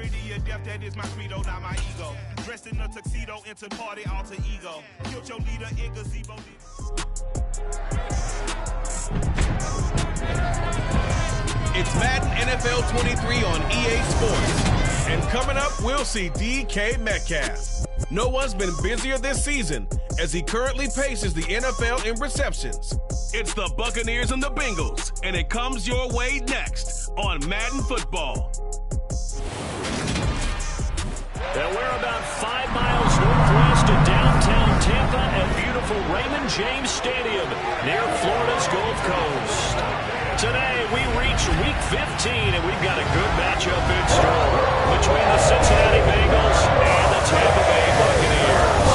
pretty or deaf, that is my credo, not my ego. Dressed in a tuxedo, into party alter ego. Killed your leader in gazebo. It's Madden NFL 23 on EA Sports. And coming up, we'll see DK Metcalf. No one's been busier this season as he currently paces the NFL in receptions. It's the Buccaneers and the Bengals, and it comes your way next on Madden Football. And we're about 5 miles northwest of downtown Tampa at beautiful Raymond James Stadium near Florida's Gulf Coast. Today, we reach Week 15, and we've got a good matchup in store between the Cincinnati Bengals and the Tampa Bay Buccaneers.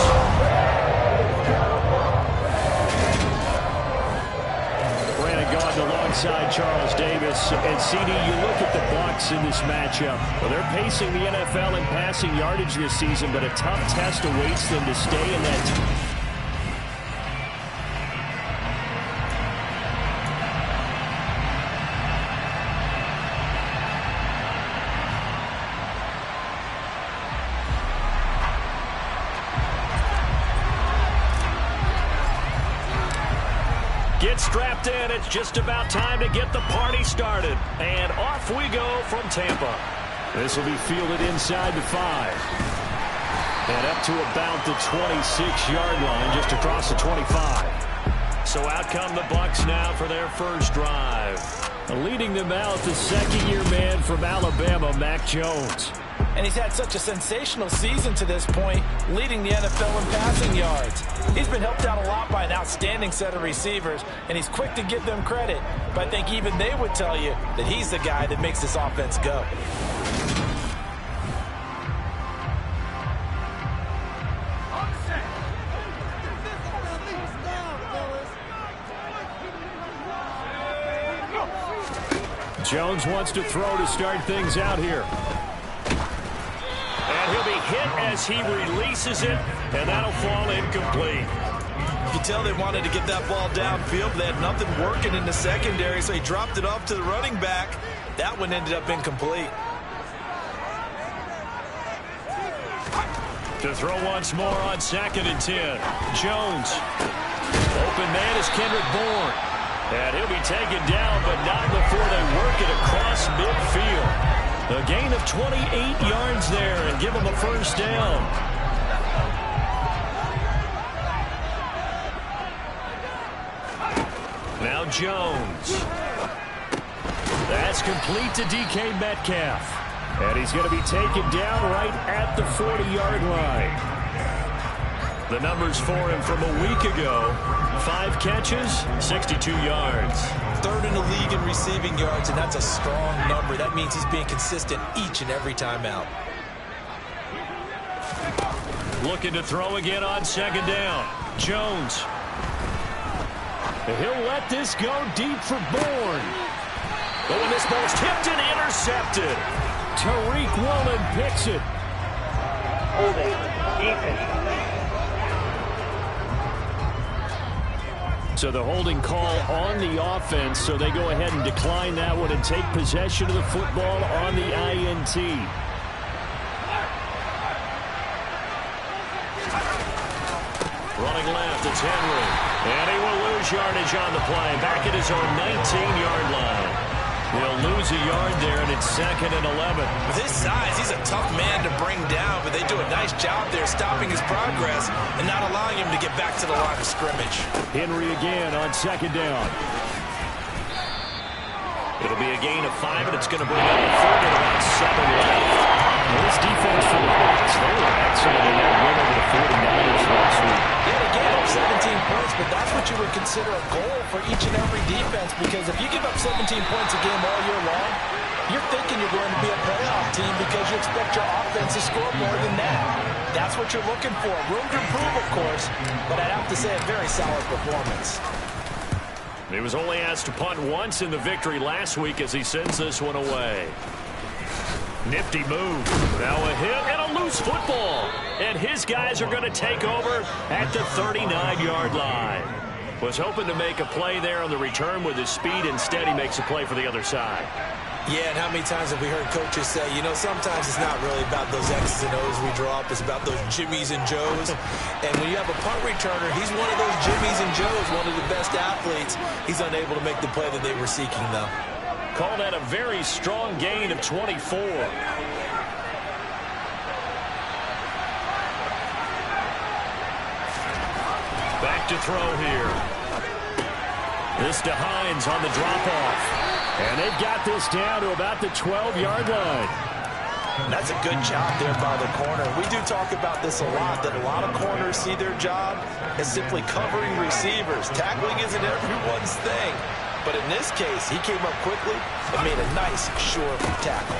Brandon Gaudin alongside Charles Davis. And CD, you look at the Bucs in this matchup. Well, they're pacing the NFL in passing yardage this season, but a tough test awaits them to stay in that. Get strapped in. It's just about time to get the party started. And off we go from Tampa. This will be fielded inside the 5. And up to about the 26-yard line, just across the 25. So out come the Bucs now for their first drive. Leading them out, the second-year man from Alabama, Mac Jones. And he's had such a sensational season to this point, leading the NFL in passing yards. He's been helped out a lot by an outstanding set of receivers, and he's quick to give them credit. But I think even they would tell you that he's the guy that makes this offense go. Jones wants to throw to start things out here. And he'll be hit as he releases it, and that'll fall incomplete. You can tell they wanted to get that ball downfield, but they had nothing working in the secondary, so he dropped it off to the running back. That one ended up incomplete. To throw once more on 2nd and 10. Jones. Open man is Kendrick Bourne. And he'll be taken down, but not before they work it across midfield. A gain of 28 yards there and give him a first down. Now Jones. That's complete to DK Metcalf. And he's going to be taken down right at the 40-yard line. The numbers for him from a week ago: 5 catches, 62 yards. 3rd in the league in receiving yards, and that's a strong number. That means he's being consistent each and every time out. Looking to throw again on 2nd down. Jones. He'll let this go deep for Bourne. But when this ball's tipped and intercepted, Tariq Woolen picks it. Holding. Defense. So the holding call on the offense, so they go ahead and decline that one and take possession of the football on the INT. Running left, it's Henry. And he will lose yardage on the play. Back at his own 19-yard line. They'll lose a yard there, and it's 2nd and 11. With his size, he's a tough man to bring down, but they do a nice job there stopping his progress and not allowing him to get back to the line of scrimmage. Henry again on 2nd down. It'll be a gain of 5, and it's going to bring up a 3rd and about 7 left. Well, this defense for the Bucs, they were excellent in that win over the 49ers last week. Yeah, they gave up 17 points, but that's what you would consider a goal for each and every defense, because if you give up 17 points a game all year long, you're thinking you're going to be a playoff team because you expect your offense to score more than that. That's what you're looking for. Room to improve, of course, but I'd have to say a very solid performance. He was only asked to punt once in the victory last week as he sends this one away. Nifty move. Now a hit and a loose football. And his guys are going to take over at the 39-yard line. Was hoping to make a play there on the return with his speed. Instead, he makes a play for the other side. Yeah, and how many times have we heard coaches say, you know, sometimes it's not really about those X's and O's we draw up. It's about those Jimmies and Joes. And when you have a punt returner, he's one of those Jimmies and Joes, one of the best athletes. He's unable to make the play that they were seeking, though. Call that a very strong gain of 24. Back to throw here. This to Hines on the drop-off. And they've got this down to about the 12-yard line. That's a good job there by the corner. We do talk about this a lot, that a lot of corners see their job as simply covering receivers. Tackling isn't everyone's thing. But in this case, he came up quickly and made a nice, sure tackle.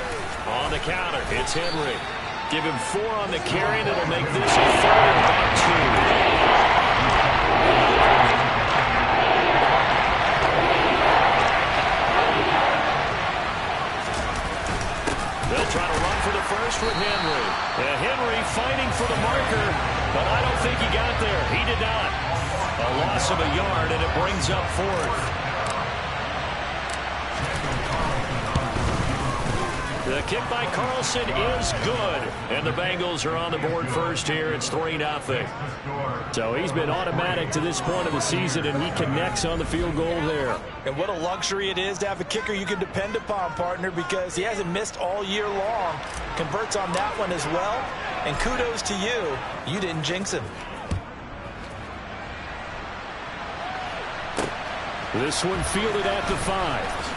On the counter, it's Henry. Give him 4 on the carry, and it'll make this a 3rd and about 2. They'll try to run for the first with Henry. Henry fighting for the marker, but I don't think he got there. He did not. A loss of a yard, and it brings up 4th. The kick by Carlson is good, and the Bengals are on the board first here. It's 3-0. So he's been automatic to this point of the season, and he connects on the field goal there. And what a luxury it is to have a kicker you can depend upon, partner, because he hasn't missed all year long. Converts on that one as well, and kudos to you. You didn't jinx him. This one fielded at the 5.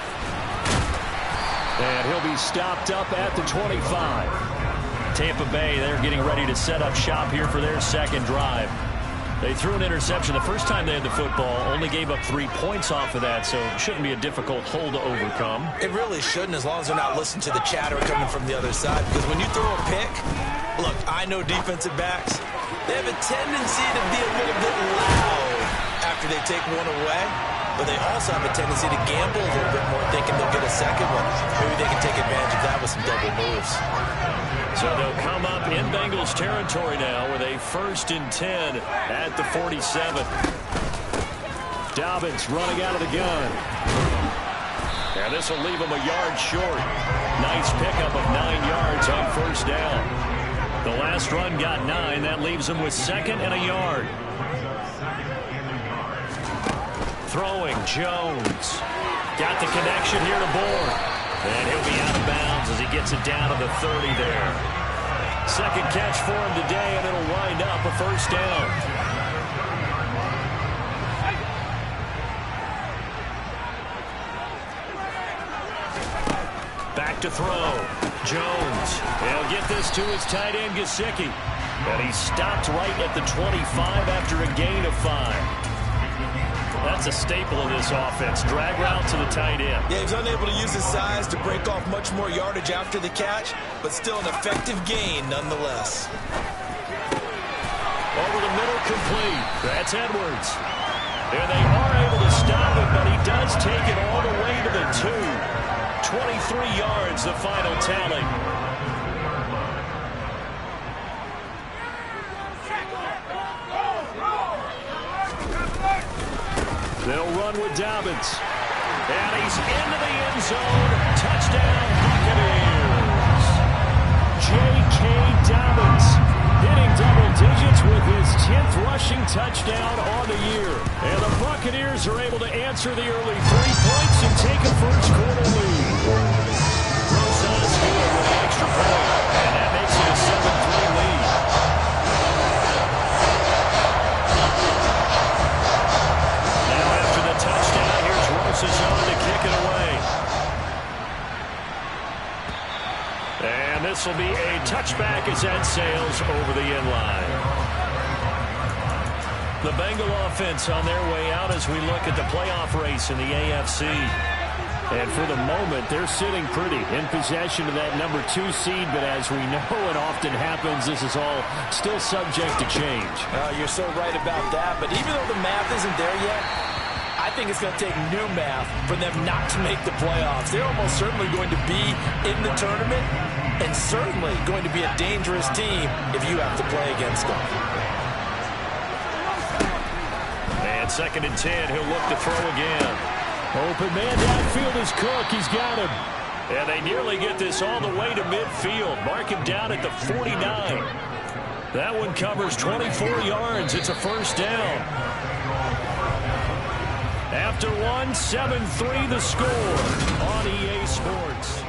And he'll be stopped up at the 25. Tampa Bay, they're getting ready to set up shop here for their second drive. They threw an interception the first time they had the football, only gave up 3 points off of that, so it shouldn't be a difficult hole to overcome. It really shouldn't, as long as they're not listening to the chatter coming from the other side, because when you throw a pick, look, I know defensive backs, they have a tendency to be a little bit loud after they take one away. But they also have a tendency to gamble a little bit more, thinking they'll get a second one. Maybe they can take advantage of that with some double moves. So they'll come up in Bengals territory now with a 1st and 10 at the 47. Dobbins running out of the gun. And this will leave him a yard short. Nice pickup of 9 yards on 1st down. The last run got 9. That leaves him with 2nd and a yard. Throwing, Jones. Got the connection here to Bourne. And he'll be out of bounds as he gets it down to the 30 there. 2nd catch for him today, and it'll wind up a 1st down. Back to throw. Jones. He'll get this to his tight end, Gesicki. And he stopped right at the 25 after a gain of 5. That's a staple of this offense. Drag route to the tight end. Yeah, he's unable to use his size to break off much more yardage after the catch, but still an effective gain nonetheless. Over the middle, complete. That's Edwards. And they are able to stop it, but he does take it all the way to the 2. 23 yards, the final tally. They'll run with Dobbins. And he's into the end zone. Touchdown, Buccaneers. J.K. Dobbins hitting double digits with his 10th rushing touchdown on the year. And the Buccaneers are able to answer the early 3 points and take a first-quarter lead. Rosas scored with an extra point, and that makes it a 7-3 lead. Touchdown. Here's Rosas on to kick it away. And this will be a touchback as that sails over the end line. The Bengal offense on their way out as we look at the playoff race in the AFC. And for the moment, they're sitting pretty in possession of that number 2 seed. But as we know it often happens, this is all still subject to change. You're so right about that. But even though the math isn't there yet, I think it's going to take new math for them not to make the playoffs. They're almost certainly going to be in the tournament and certainly going to be a dangerous team if you have to play against them. And 2nd and 10, he'll look to throw again. Open man downfield is Cook. He's got him. And they nearly get this all the way to midfield. Mark him down at the 49. That one covers 24 yards. It's a first down. After one, 7-3 the score on EA Sports.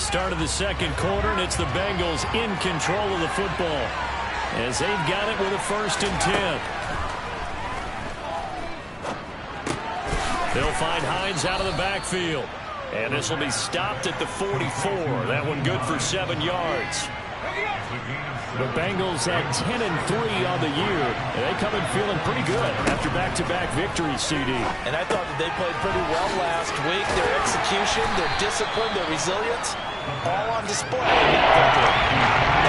Start of the second quarter, and it's the Bengals in control of the football as they've got it with a 1st and 10. They'll find Hines out of the backfield. And this will be stopped at the 44. That one good for 7 yards. The Bengals at 10-3 on the year. And they come in feeling pretty good after back-to-back victories, CD. And I thought that they played pretty well last week. Their execution, their discipline, their resilience, all on display in that victory.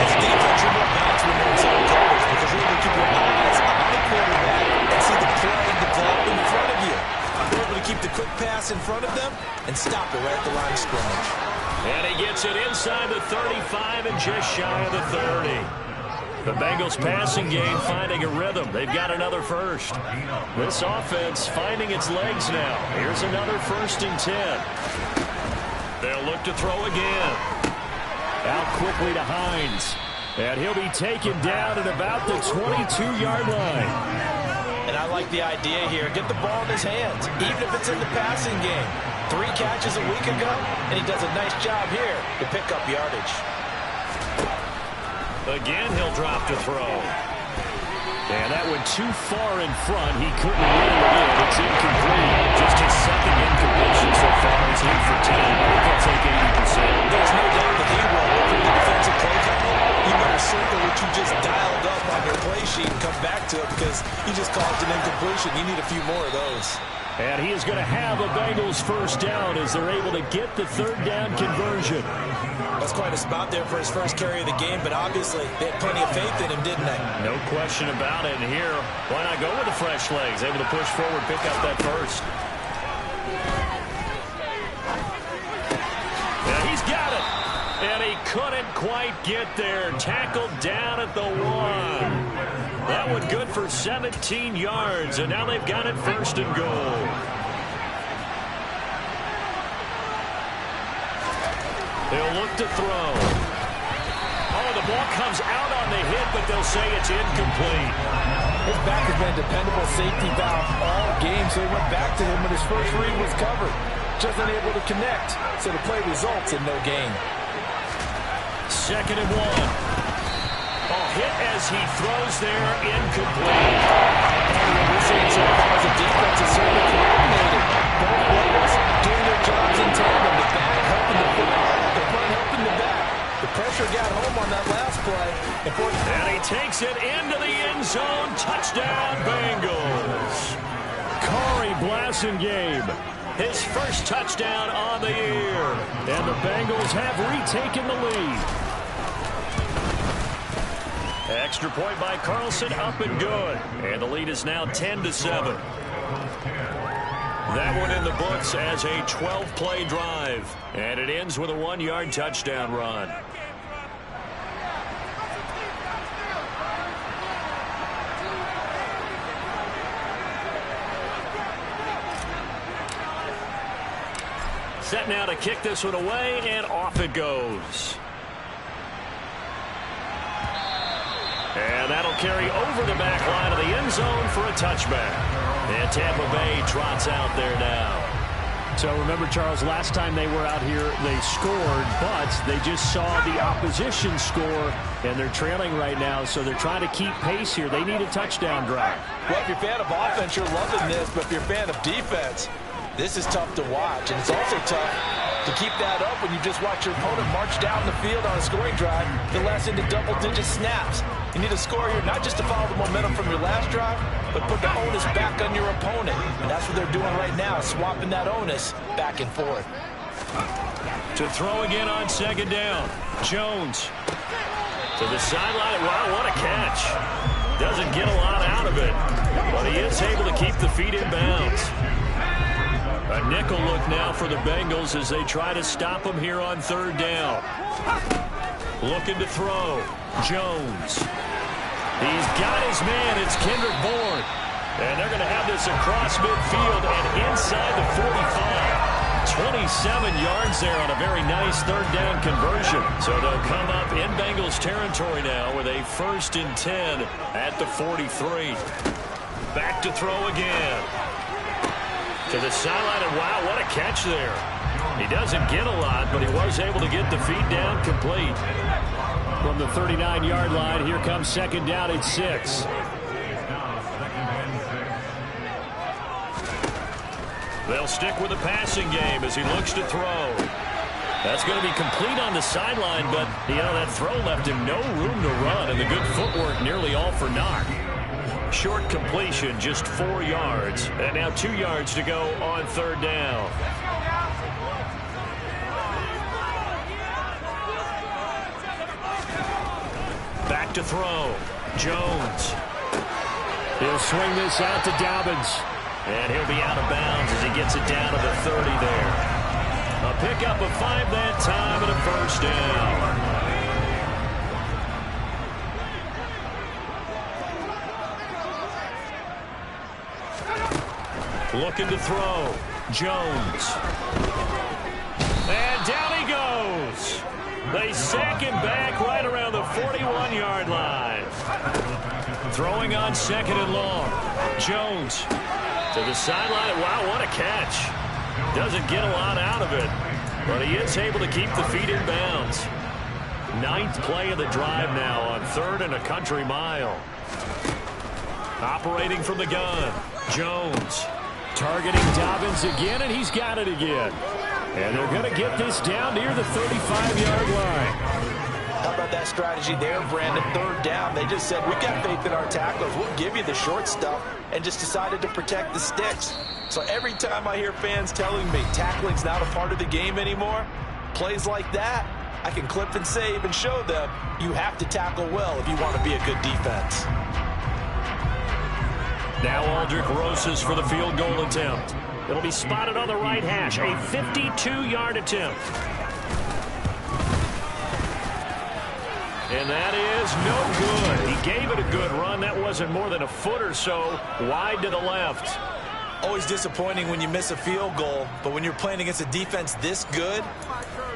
As a defense, you're more balanced when you're in zone coverage because you're able to keep your eyes on the quarterback and see the play develop in front of you. You're able to keep the quick pass in front of them and stop it right at the line of scrimmage. And he gets it inside the 35 and just shy of the 30. The Bengals passing game finding a rhythm. They've got another first. This offense finding its legs now. Here's another 1st and 10. They'll look to throw again. Out quickly to Hines. And he'll be taken down at about the 22-yard line. And I like the idea here. Get the ball in his hands, even if it's in the passing game. 3 catches a week ago, and he does a nice job here to pick up yardage. Again, he'll drop to throw. And that went too far in front. He couldn't reel it in. It's incomplete. Just his 2nd incompletion so far. He's in for 10. He'll take 80%. There's no doubt that he will. Look at the defensive play call. You better circle what you just dialed up on your play sheet and come back to it because you just caused an incompletion. You need a few more of those. And he is going to have a Bengals 1st down as they're able to get the 3rd down conversion. That's quite a spot there for his first carry of the game, but obviously they had plenty of faith in him, didn't they? No question about it. And here, why not go with the fresh legs? Able to push forward, pick up that first. Yeah, he's got it. And he couldn't quite get there. Tackled down at the 1. That one good for 17 yards, and now they've got it 1st and goal. They'll look to throw. Oh, the ball comes out on the hit, but they'll say it's incomplete. His back has been a dependable safety valve all game, so he went back to him when his first read was covered. Just unable to connect, so the play results in no gain. 2nd and 1. Oh, hit as he throws there, incomplete. And we're seeing so far as a defense is certainly coordinated. Both players doing their jobs in tandem. The back helping the front, the front helping the back. The pressure got home on that last play. And he takes it into the end zone. Touchdown, Bengals. Corey Blasingame, his first touchdown on the year. And the Bengals have retaken the lead. Extra point by Carlson, up and good. And the lead is now 10-7. That one in the books as a 12-play drive. And it ends with a 1-yard touchdown run. Set now to kick this one away, and off it goes. And that'll carry over the back line of the end zone for a touchback. And Tampa Bay trots out there now. So remember, Charles, last time they were out here, they scored, but they just saw the opposition score, and they're trailing right now, so they're trying to keep pace here. They need a touchdown drive. Well, if you're a fan of offense, you're loving this, but if you're a fan of defense, this is tough to watch, and it's also tough to keep that up when you just watch your opponent march down the field on a scoring drive to last into double-digit snaps. You need a score here, not just to follow the momentum from your last drive, but put the onus back on your opponent. And that's what they're doing right now, swapping that onus back and forth. To throw again on 2nd down. Jones to the sideline. Wow, what a catch. Doesn't get a lot out of it, but he is able to keep the feet in bounds. A nickel look now for the Bengals as they try to stop him here on 3rd down. Looking to throw. Jones. He's got his man. It's Kendrick Bourne. And they're going to have this across midfield and inside the 45. 27 yards there on a very nice third down conversion. So they'll come up in Bengals territory now with a 1st and 10 at the 43. Back to throw again. To the sideline, and wow, what a catch there. He doesn't get a lot, but he was able to get the feed down complete. From the 39-yard line, here comes 2nd down at 6. They'll stick with the passing game as he looks to throw. That's going to be complete on the sideline, but, you know, that throw left him no room to run, and the good footwork nearly all for naught. Short completion, just 4 yards, and now 2 yards to go on 3rd down. Back to throw. Jones. He'll swing this out to Dobbins. And he'll be out of bounds as he gets it down to the 30 there. A pickup of 5 that time and a 1st down. Looking to throw. Jones. And down he goes. They sack him back right around the 41-yard line. Throwing on 2nd and long. Jones to the sideline. Wow, what a catch. Doesn't get a lot out of it, but he is able to keep the feet in bounds. 9th play of the drive now on 3rd and a country mile. Operating from the gun. Jones. Targeting Dobbins again, and he's got it again. And they're going to get this down near the 35-yard line. How about that strategy there, Brandon? 3rd down. They just said, we got faith in our tackles. We'll give you the short stuff, and just decided to protect the sticks. So every time I hear fans telling me tackling's not a part of the game anymore, plays like that, I can clip and save and show them you have to tackle well if you want to be a good defense. Now Aldrich Rosas for the field goal attempt. It'll be spotted on the right hash. A 52-yard attempt. And that is no good. He gave it a good run. That wasn't more than a foot or so wide to the left. Always disappointing when you miss a field goal, but when you're playing against a defense this good,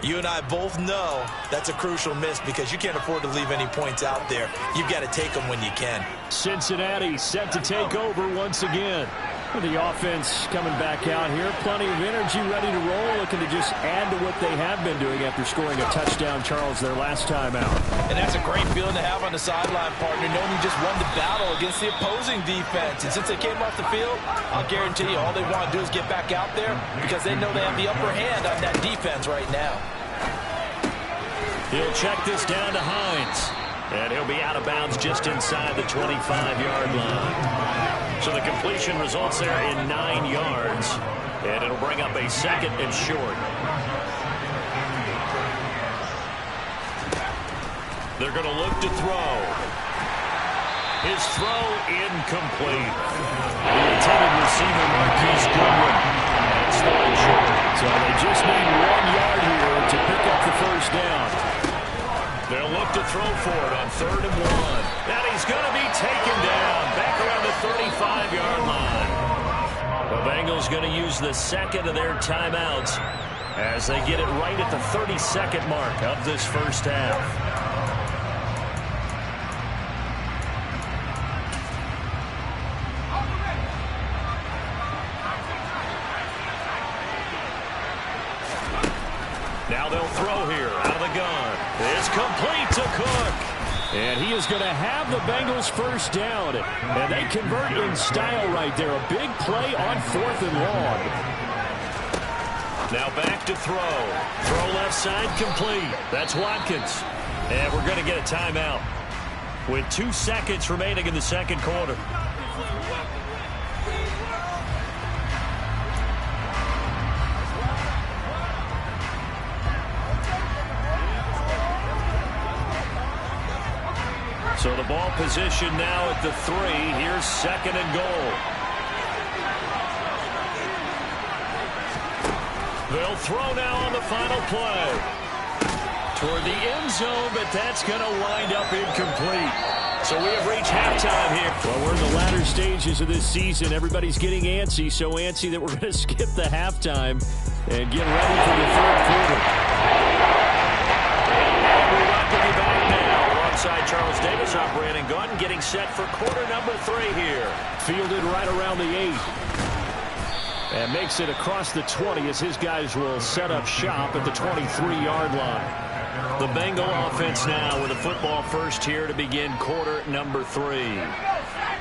you and I both know that's a crucial miss because you can't afford to leave any points out there. You've got to take them when you can. Cincinnati set to take over once again. The offense coming back out here. Plenty of energy, ready to roll, looking to just add to what they have been doing after scoring a touchdown, Charles, their last time out. And that's a great feeling to have on the sideline, partner, knowing you just won the battle against the opposing defense. And since they came off the field, I'll guarantee you all they want to do is get back out there because they know they have the upper hand on that defense right now. He'll check this down to Hines. And he'll be out of bounds just inside the 25-yard line. So the completion results there in 9 yards. And it'll bring up a 2nd and short. They're going to look to throw. His throw incomplete. The intended receiver, Marquise Goodwin. That's third short. So they just need 1 yard here to pick up the 1st down. They'll look to throw for it on 3rd and 1. And he's going to be taken down back around the 35-yard line. The Bengals going to use the 2nd of their timeouts as they get it right at the 32nd mark of this first half. Now they'll throw here out of the gun. It's complete to Cook. And he is going to have the Bengals 1st down. And they convert in style right there. A big play on 4th and long. Now back to throw. Throw left side complete. That's Watkins. And we're going to get a timeout with 2 seconds remaining in the 2nd quarter. So the ball position now at the 3. Here's 2nd and goal. They'll throw now on the final play. Toward the end zone, but that's going to wind up incomplete. So we have reached halftime here. Well, we're in the latter stages of this season. Everybody's getting antsy, so antsy that we're going to skip the halftime and get ready for the third quarter. And we welcome you back now. Alongside Charles Davis, I'm Brandon Gordon, getting set for quarter number 3 here. Fielded right around the 8. And makes it across the 20 as his guys will set up shop at the 23-yard line. The Bengal offense now with a football first here to begin quarter number 3.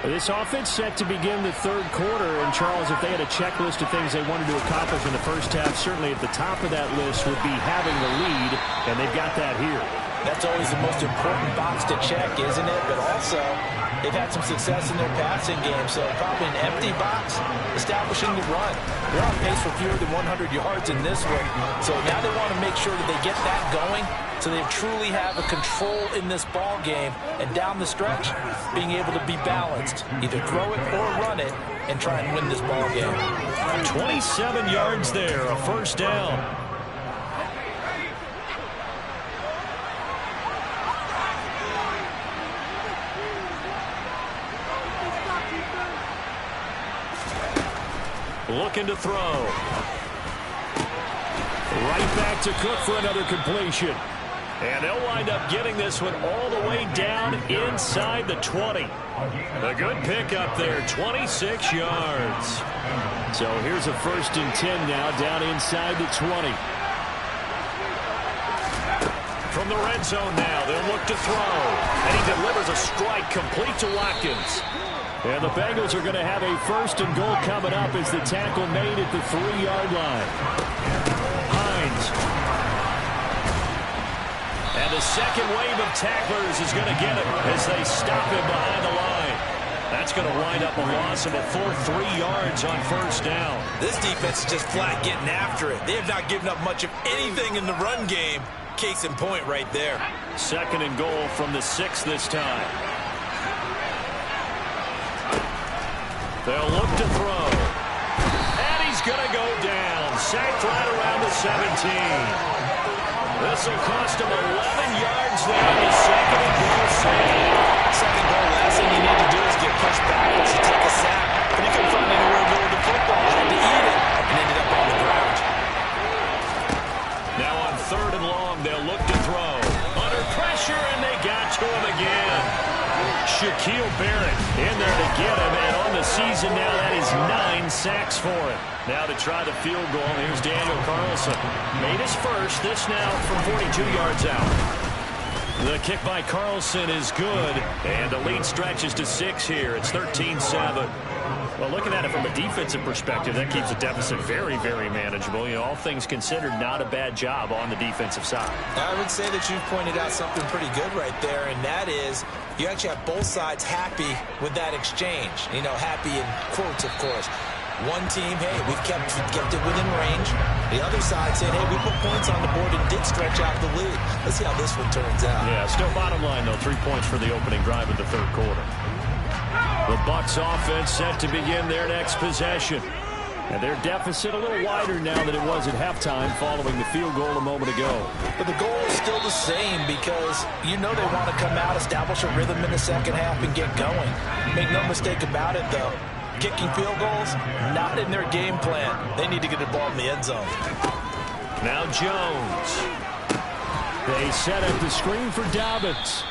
This offense set to begin the third quarter. And, Charles, if they had a checklist of things they wanted to accomplish in the first half, certainly at the top of that list would be having the lead, and they've got that here. That's always the most important box to check, isn't it? But also, they've had some success in their passing game, so probably an empty box, establishing the run. They're on pace for fewer than 100 yards in this one, so now they want to make sure that they get that going so they truly have a control in this ball game, and down the stretch, being able to be balanced, either throw it or run it, and try and win this ball game. 27 yards there, a first down. Looking to throw. Right back to Cook for another completion. And they'll wind up getting this one all the way down inside the 20. A good pickup there, 26 yards. So here's a 1st and 10 now down inside the 20. From the red zone now, they'll look to throw. And he delivers a strike complete to Watkins. And the Bengals are going to have a 1st and goal coming up as the tackle made at the 3-yard line. Hines. And the second wave of tacklers is going to get him as they stop him behind the line. That's going to wind up a loss of a full 3 yards on first down. This defense is just flat getting after it. They have not given up much of anything in the run game. Case in point right there. 2nd and goal from the 6 this time. They'll look to throw. And he's going to go down. Sacked right around the 17. This will cost him 11 yards there on the 2nd and goal save. 2nd goal, last thing you need to do is get pushed backwards to take a sack. But he couldn't find anywhere to go with the football. Had to eat it and ended up on the ground. Now on 3rd and long, they'll look to throw. Under pressure, and they got to him again. Shaquille Barrett in there to get him, and on the season now, that is 9 sacks for him. Now to try the field goal, here's Daniel Carlson. Made his first, this now from 42 yards out. The kick by Carlson is good, and the lead stretches to 6 here. It's 13-7. Well, looking at it from a defensive perspective, that keeps the deficit very, very manageable. You know, all things considered, not a bad job on the defensive side. I would say that you've pointed out something pretty good right there, and that is you actually have both sides happy with that exchange. You know, happy in quotes, of course. One team, hey, we've kept it within range. The other side saying, hey, we put points on the board and did stretch out the lead. Let's see how this one turns out. Yeah, still bottom line, though, 3 points for the opening drive in the third quarter. The Bucs offense set to begin their next possession. And their deficit a little wider now than it was at halftime following the field goal a moment ago. But the goal is still the same because you know they want to come out, establish a rhythm in the second half, and get going. Make no mistake about it, though. Kicking field goals, not in their game plan. They need to get the ball in the end zone. Now Jones. They set up the screen for Dobbins.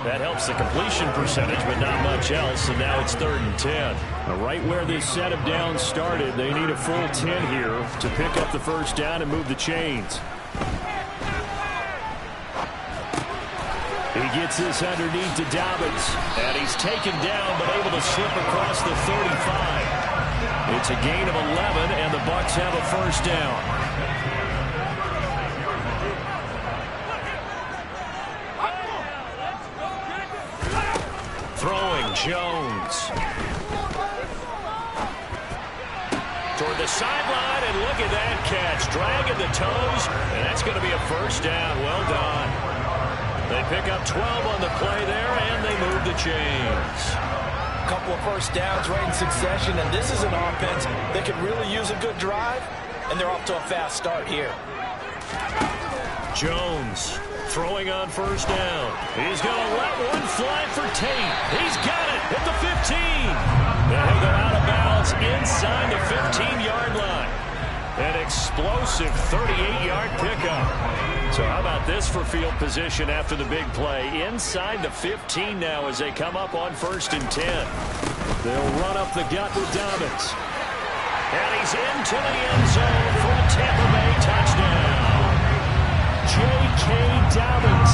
That helps the completion percentage, but not much else, and now it's 3rd and 10. Right where this set of downs started, they need a full 10 here to pick up the first down and move the chains. He gets this underneath to Dobbins, and he's taken down but able to slip across the 35. It's a gain of 11, and the Bucs have a first down. Throwing, Jones. Toward the sideline, and look at that catch. Dragging the toes, and that's going to be a first down. Well done. They pick up 12 on the play there, and they move the chains. A couple of first downs right in succession, and this is an offense that could really use a good drive, and they're off to a fast start here. Jones Throwing on first down. He's going to let one fly for Tate. He's got it at the 15. And he'll go out of bounds inside the 15-yard line. An explosive 38-yard pickup. So how about this for field position after the big play? Inside the 15 now as they come up on 1st and 10. They'll run up the gut with Dobbins. And he's into the end zone for a Tampa Bay touchdown. J.K. Dobbins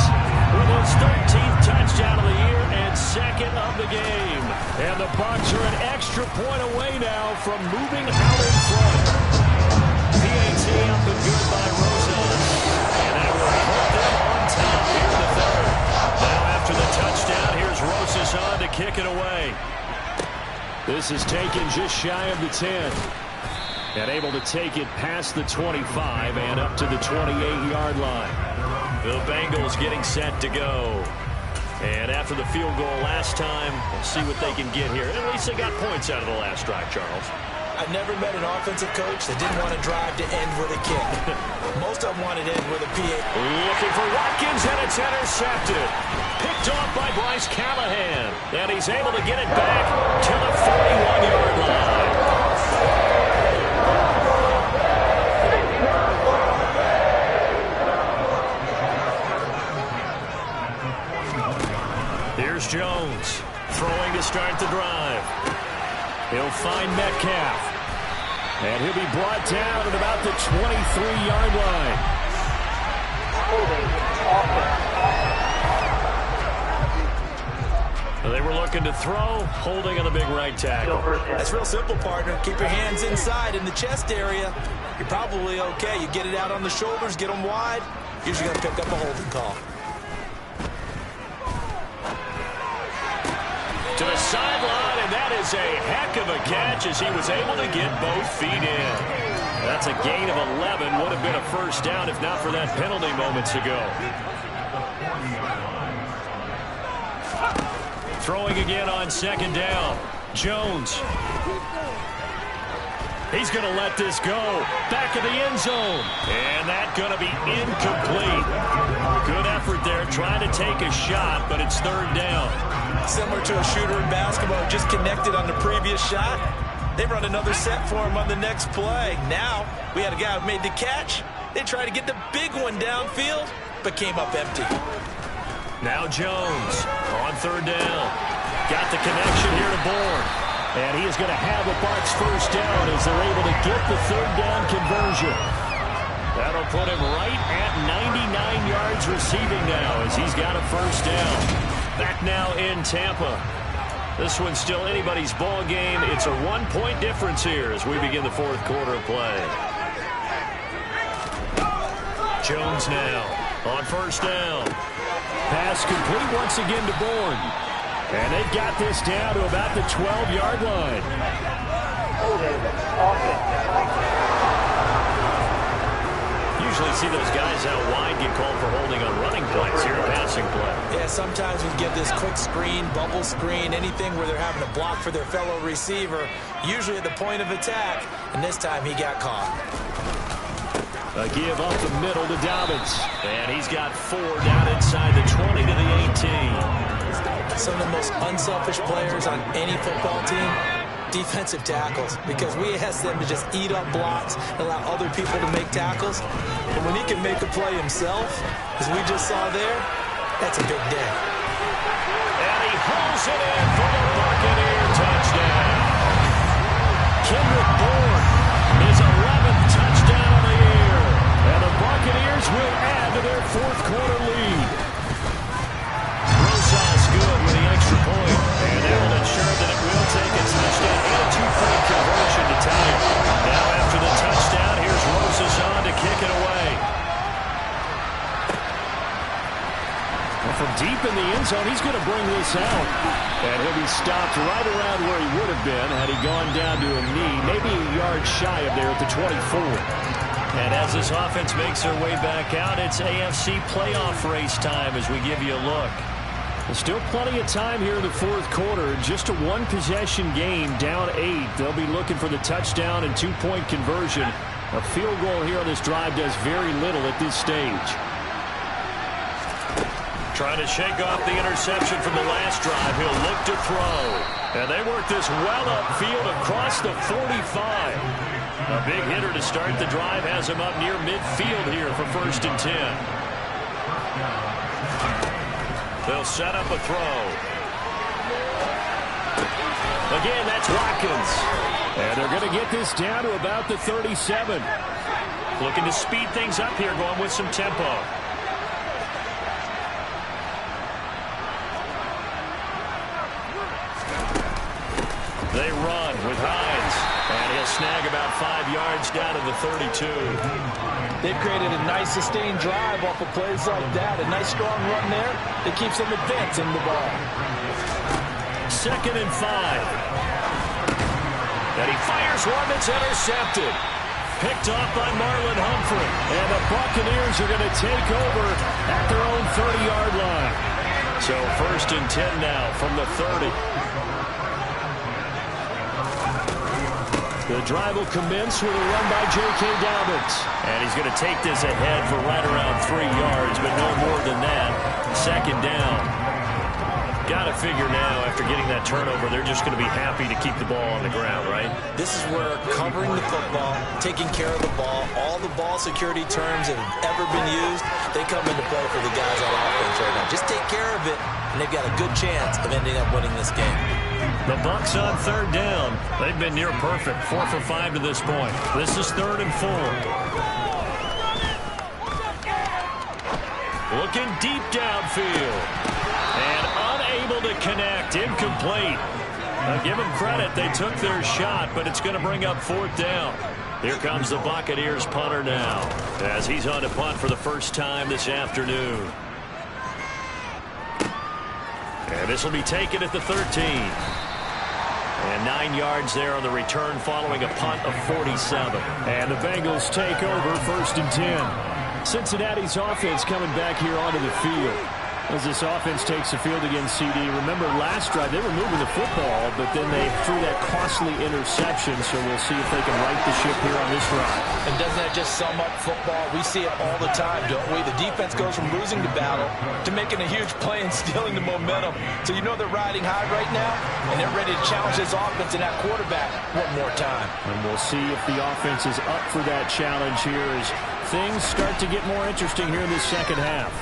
with his 13th touchdown of the year and 2nd of the game. And the Bucs are an extra point away now from moving out in front. PAT up and good by Rosas. And that will put them on top here in the 3rd. Now after the touchdown, here's Rosas on to kick it away. This is taken just shy of the 10. And able to take it past the 25 and up to the 28-yard line. The Bengals getting set to go. And after the field goal last time, we'll see what they can get here. At least they got points out of the last drive, Charles. I've never met an offensive coach that didn't want to drive to end with a kick. Most of them wanted to end with a PA. Looking for Watkins, and it's intercepted. Picked off by Bryce Callahan. And he's able to get it back to the 41-yard line. Here's Jones, throwing to start the drive. He'll find Metcalf. And he'll be brought down at about the 23-yard line. They were looking to throw, holding on the big right tackle. That's real simple, partner. Keep your hands inside in the chest area. You're probably okay. You get it out on the shoulders, get them wide. Usually going to pick up a holding call. To the sideline, and that is a heck of a catch as he was able to get both feet in. That's a gain of 11. Would have been a first down if not for that penalty moments ago. Throwing again on 2nd down. Jones. He's going to let this go. Back of the end zone. And that's going to be incomplete. Good effort there trying to take a shot, but it's 3rd down. Similar to a shooter in basketball, just connected on the previous shot. They run another set for him on the next play. Now, we had a guy who made the catch. They tried to get the big one downfield, but came up empty. Now Jones on 3rd down. Got the connection here to Bourne. And he is going to have a Bucs first down as they're able to get the 3rd down conversion. That'll put him right at 99 yards receiving now as he's got a first down. Back now in Tampa. This one's still anybody's ball game. It's a 1-point difference here as we begin the 4th quarter of play. Jones now on first down. Pass complete once again to Bourne. And they've got this down to about the 12-yard line. Usually see those guys out wide get called for holding on running plays here, passing play. Yeah, sometimes we give this quick screen, bubble screen, anything where they're having to block for their fellow receiver, usually at the point of attack, and this time he got caught. A give up the middle to Dobbins. And he's got 4 down inside the 20 to the 18. Some of the most unselfish players on any football team, defensive tackles, because we ask them to just eat up blocks and allow other people to make tackles. But when he can make a play himself, as we just saw there, that's a big day. And he hauls it in for the Buccaneer touchdown. Kendrick Bourne, his 11th touchdown of the year. And the Buccaneers will add to their 4th quarter lead. Rosas good with the extra point, and that will ensure that it will take a touchdown and a 2-point conversion to tie it. Now after the touchdown, here's Rosas on to kick it away. Well, from deep in the end zone, he's going to bring this out. And he'll be stopped right around where he would have been had he gone down to a knee, maybe a yard shy of there at the 24. And as this offense makes their way back out, it's AFC playoff race time as we give you a look. There's still plenty of time here in the 4th quarter. Just a 1-possession game, down 8. They'll be looking for the touchdown and 2-point conversion. A field goal here on this drive does very little at this stage. Trying to shake off the interception from the last drive. He'll look to throw. And they work this well upfield across the 45. A big hitter to start the drive has him up near midfield here for 1st and 10. They'll set up a throw. Again, that's Watkins. And they're going to get this down to about the 37. Looking to speed things up here, going with some tempo. They run with Hines. And he'll snag about 5 yards down to the 32. They've created a nice sustained drive off of plays like that. A nice strong run there that keeps them advancing the ball. 2nd and 5. And he fires one that's intercepted. Picked off by Marlon Humphrey. And the Buccaneers are going to take over at their own 30-yard line. So 1st and 10 now from the 30. The drive will commence with a run by J.K. Dobbins. And he's going to take this ahead for right around 3 yards, but no more than that. 2nd down. Got to figure now, after getting that turnover, they're just going to be happy to keep the ball on the ground, right? This is where covering the football, taking care of the ball, all the ball security terms that have ever been used, they come into play for the guys on offense right now. Just take care of it, and they've got a good chance of ending up winning this game. The Bucs on 3rd down. They've been near perfect, 4 for 5 to this point. This is 3rd and 4. Looking deep downfield. And unable to connect. Incomplete. Now give them credit. They took their shot, but it's going to bring up 4th down. Here comes the Buccaneers punter now, as he's on to punt for the first time this afternoon. And this will be taken at the 13. And 9 yards there on the return following a punt of 47. And the Bengals take over 1st and 10. Cincinnati's offense coming back here onto the field. As this offense takes the field against CD. Remember, last drive, they were moving the football, but then they threw that costly interception, so we'll see if they can right the ship here on this drive. And doesn't that just sum up football? We see it all the time, don't we? The defense goes from losing the battle to making a huge play and stealing the momentum. So you know they're riding high right now, and they're ready to challenge this offense and that quarterback one more time. And we'll see if the offense is up for that challenge here as things start to get more interesting here in this 2nd half.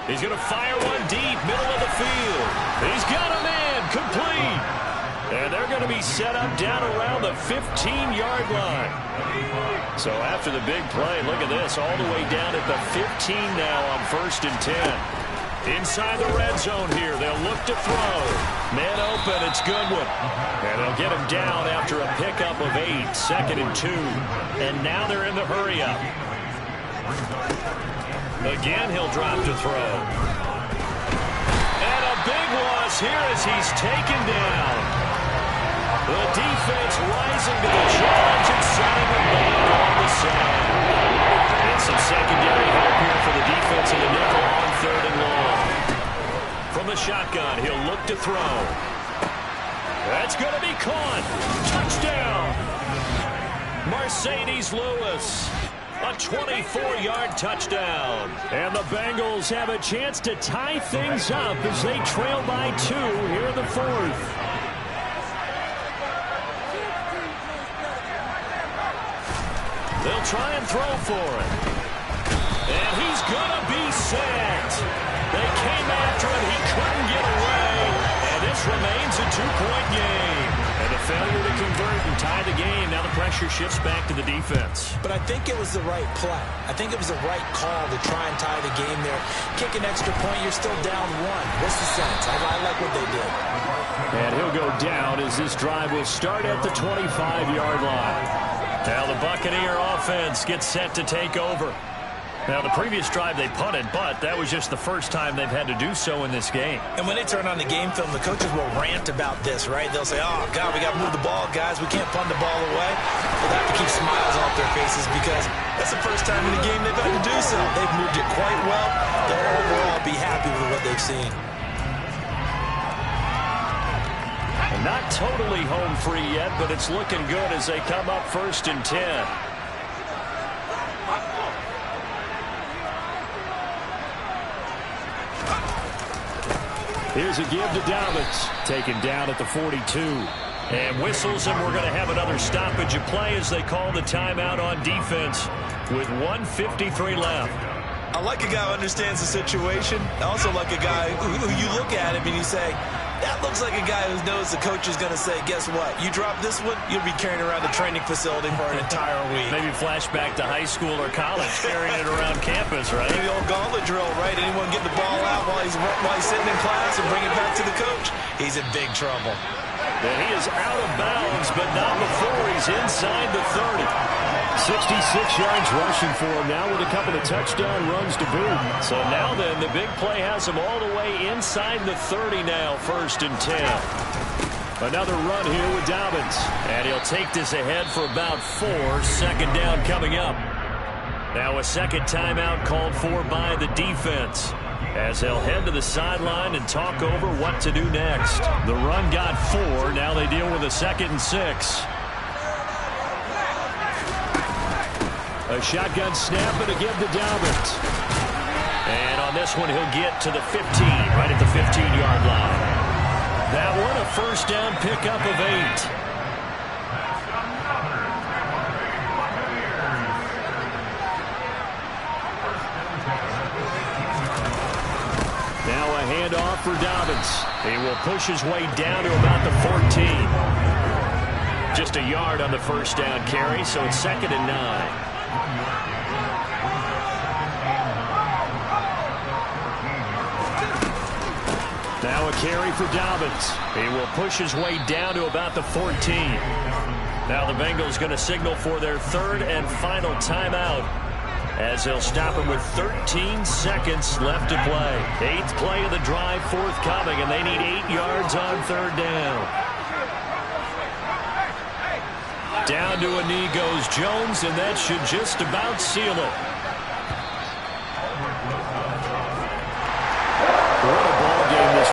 He's going to fire one deep, middle of the field. He's got him in, complete. And they're going to be set up down around the 15-yard line. So after the big play, look at this, all the way down at the 15 now on 1st and 10. Inside the red zone here, they'll look to throw. Man open, it's Goodwin. And they'll get him down after a pickup of 8, 2nd and 2. And now they're in the hurry-up. Again, he'll drop to throw. And a big loss here as he's taken down. The defense rising to the challenge and setting him back on the side. And some secondary help here for the defense in the nickel on 3rd and long. From the shotgun, he'll look to throw. That's going to be caught. Touchdown. Mercedes Lewis. A 24-yard touchdown. And the Bengals have a chance to tie things up as they trail by 2 here in the 4th. They'll try and throw for it. And he's going to be sacked. They came after him. He couldn't get away. And this remains a 2-point game. And a failure to convert and tie the game. Now the pressure shifts back to the defense. But I think it was the right play. I think it was the right call to try and tie the game there. Kick an extra point, you're still down 1. What's the sense? I like what they did. And he'll go down as this drive will start at the 25-yard line. Now the Buccaneer offense gets set to take over. Now, the previous drive they punted, but that was just the first time they've had to do so in this game. And when they turn on the game film, the coaches will rant about this, right? They'll say, oh, God, we got to move the ball, guys. We can't punt the ball away. They'll have to keep smiles off their faces because that's the first time in the game they've had to do so. They've moved it quite well. They'll overall be happy with what they've seen. And not totally home free yet, but it's looking good as they come up 1st and 10. Here's a give to Dobbins. Taken down at the 42. And whistles, and we're going to have another stoppage of play as they call the timeout on defense with 1:53 left. I like a guy who understands the situation. I also like a guy who you look at him and you say, that looks like a guy who knows the coach is going to say, guess what? You drop this one, you'll be carrying around the training facility for an entire week. Maybe flashback to high school or college, carrying it around campus, right? Maybe the old gauntlet drill, right? Anyone get the ball out while he's sitting in class and bring it back to the coach? He's in big trouble. And he is out of bounds, but not before he's inside the 30. 66 yards rushing for him now with a couple of touchdown runs to boot. So now then, the big play has him all the way inside the 30 now, 1st and 10. Another run here with Dobbins. And he'll take this ahead for about 4. 2nd down coming up. Now a second timeout called for by the defense, as they'll head to the sideline and talk over what to do next. The run got 4. Now they deal with a 2nd and 6. A shotgun snap and a give to Dobbins. And on this one, he'll get to the 15, right at the 15-yard line. That one, a 1st down pickup of 8. Now a handoff for Dobbins. He will push his way down to about the 14. Just a yard on the 1st down carry, so it's 2nd and 9. Now a carry for Dobbins. He will push his way down to about the 14. Now the Bengals going to signal for their 3rd and final timeout, as they'll stop him with 13 seconds left to play. 8th play of the drive forthcoming, and they need 8 yards on 3rd down. Down to a knee goes Jones, and that should just about seal it.